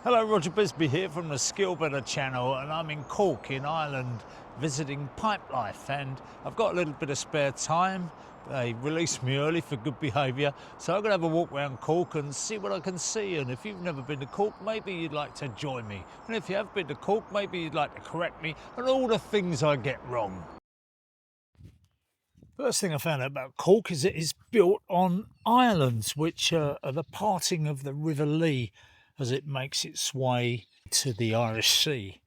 Hello, Roger Bisby here from the Skill Better channel, and I'm in Cork in Ireland visiting Pipe Life, and I've got a little bit of spare time. They released me early for good behaviour, so I'm going to have a walk around Cork and see what I can see. And if you've never been to Cork, maybe you'd like to join me, and if you have been to Cork, maybe you'd like to correct me on all the things I get wrong. First thing I found out about Cork is it is built on islands, which are the parting of the River Lee as it makes its way to the Irish Sea.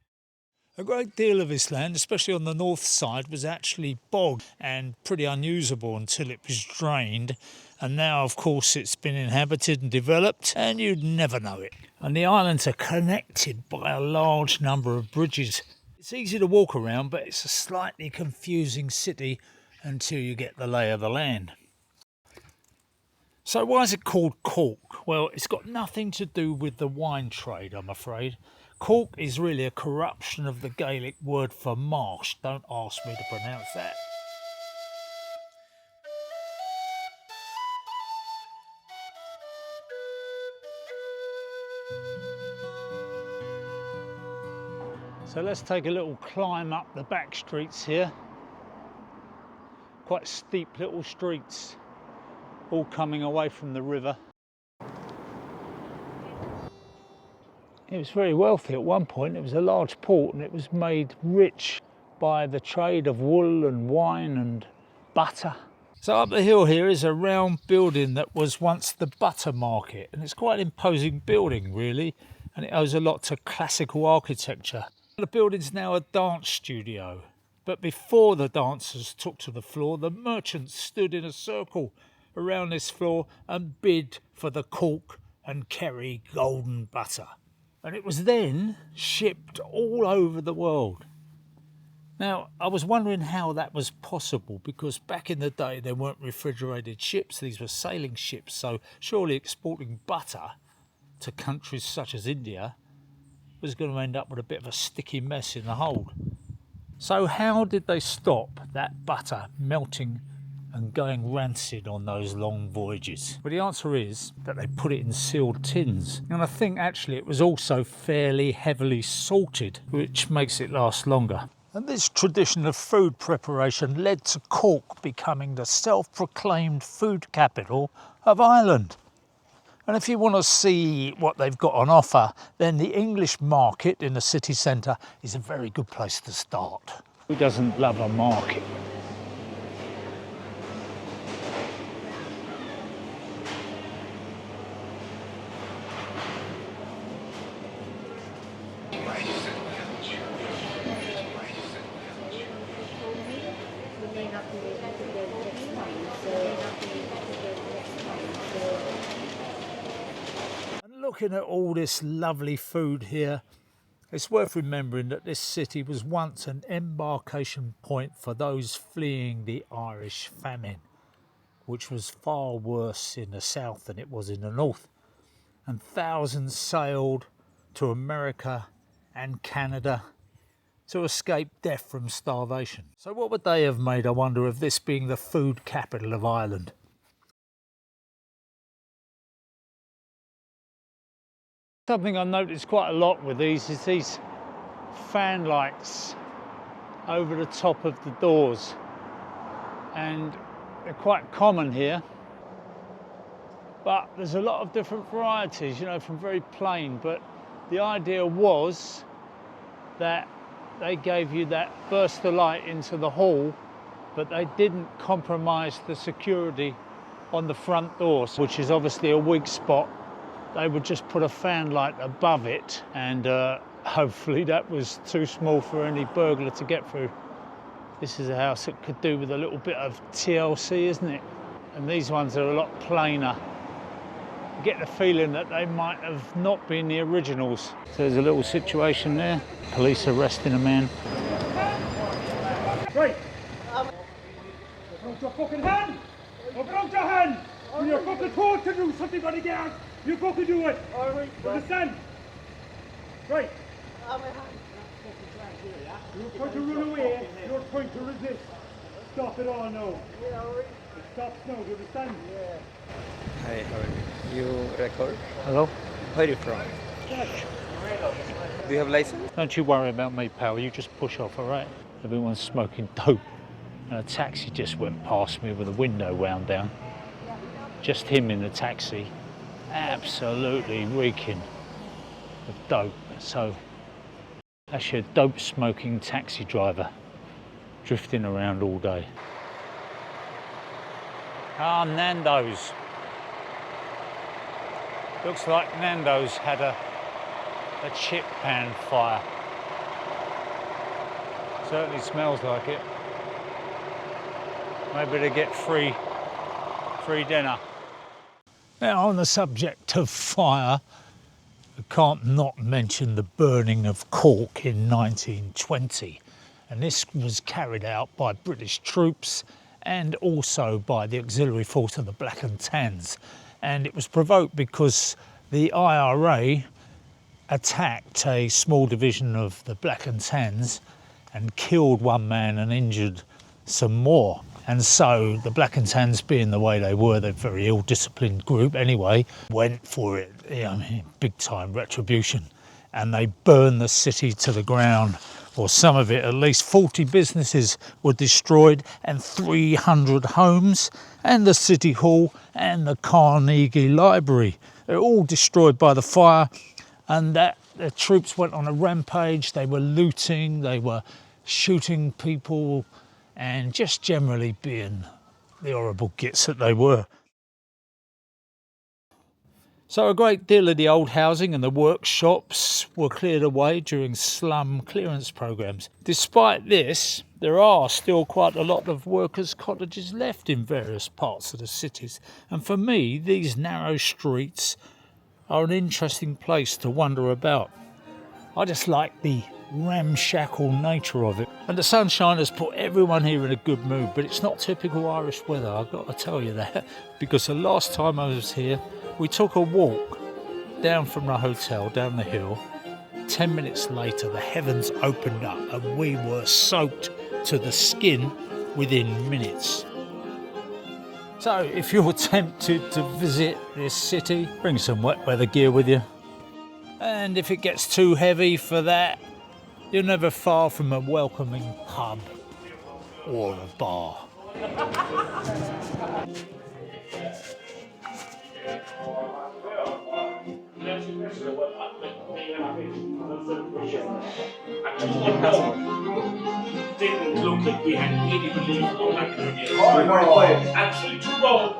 A great deal of this land, especially on the north side, was actually bog and pretty unusable until it was drained. And now, of course, it's been inhabited and developed, and you'd never know it. And the islands are connected by a large number of bridges. It's easy to walk around, but it's a slightly confusing city until you get the lay of the land. So why is it called Cork? Well, it's got nothing to do with the wine trade, I'm afraid. Cork is really a corruption of the Gaelic word for marsh. Don't ask me to pronounce that. So let's take a little climb up the back streets here. Quite steep little streets, all coming away from the river. It was very wealthy at one point. It was a large port and it was made rich by the trade of wool and wine and butter. So up the hill here is a round building that was once the butter market, and it's quite an imposing building really, and it owes a lot to classical architecture. The building's now a dance studio, but before the dancers took to the floor, the merchants stood in a circle around this floor and bid for the Cork and Kerry golden butter. And it was then shipped all over the world. Now, I was wondering how that was possible, because back in the day there weren't refrigerated ships, these were sailing ships, so surely exporting butter to countries such as India was going to end up with a bit of a sticky mess in the hold. So how did they stop that butter melting and going rancid on those long voyages? Well, the answer is that they put it in sealed tins. And I think actually it was also fairly heavily salted, which makes it last longer. And this tradition of food preparation led to Cork becoming the self-proclaimed food capital of Ireland. And if you want to see what they've got on offer, then the English market in the city centre is a very good place to start. Who doesn't love a market? Looking at all this lovely food here, it's worth remembering that this city was once an embarkation point for those fleeing the Irish famine, which was far worse in the south than it was in the north. And thousands sailed to America and Canada to escape death from starvation. So what would they have made, I wonder, of this being the food capital of Ireland? Something I noticed quite a lot with these is these fan lights over the top of the doors, and they're quite common here, but there's a lot of different varieties, you know, from very plain, but the idea was that they gave you that burst of light into the hall, but they didn't compromise the security on the front doors, which is obviously a weak spot. They would just put a fan light above it, and hopefully that was too small for any burglar to get through. This is a house that could do with a little bit of TLC, isn't it? And these ones are a lot plainer. You get the feeling that they might have not been the originals. So there's a little situation there. Police arresting a man. Right! Open your fucking hand! Open up your hand! When you're fucking told to do something on the gas, you fucking do it! Alright, understand? Right! You're trying to run away, you're trying to resist. Stop it all now. Yeah, alright. It stops now, do you understand? Yeah. Hi, how are you? You record? Hello? Where are you from? Yes. Do you have license? Don't you worry about me, pal. You just push off, all right? Everyone's smoking dope. And a taxi just went past me with the window wound down. Just him in the taxi, absolutely reeking of dope. So that's your dope smoking taxi driver drifting around all day. Ah, Nando's. Looks like Nando's had a chip pan fire. Certainly smells like it. Maybe they get free dinner. Now, on the subject of fire, I can't not mention the burning of Cork in 1920. And this was carried out by British troops and also by the auxiliary force of the Black and Tans. And it was provoked because the IRA attacked a small division of the Black and Tans and killed one man and injured some more. And so the Black and Tans, being the way they were, they're a very ill-disciplined group anyway, went for it, big time retribution. And they burned the city to the ground, or some of it. At least 40 businesses were destroyed and 300 homes, and the City Hall and the Carnegie Library. They're all destroyed by the fire, and the troops went on a rampage. They were looting, they were shooting people, and just generally being the horrible gits that they were. So a great deal of the old housing and the workshops were cleared away during slum clearance programmes. Despite this, there are still quite a lot of workers' cottages left in various parts of the cities. And for me, these narrow streets are an interesting place to wander about. I just like the ramshackle nature of it. And the sunshine has put everyone here in a good mood, but it's not typical Irish weather, I've got to tell you that, because the last time I was here, we took a walk down from the hotel, down the hill. 10 minutes later, the heavens opened up and we were soaked to the skin within minutes. So if you're tempted to visit this city, bring some wet weather gear with you. And if it gets too heavy for that, you're never far from a welcoming pub or a bar. Didn't look like we had any belief on that. Actually, too wrong.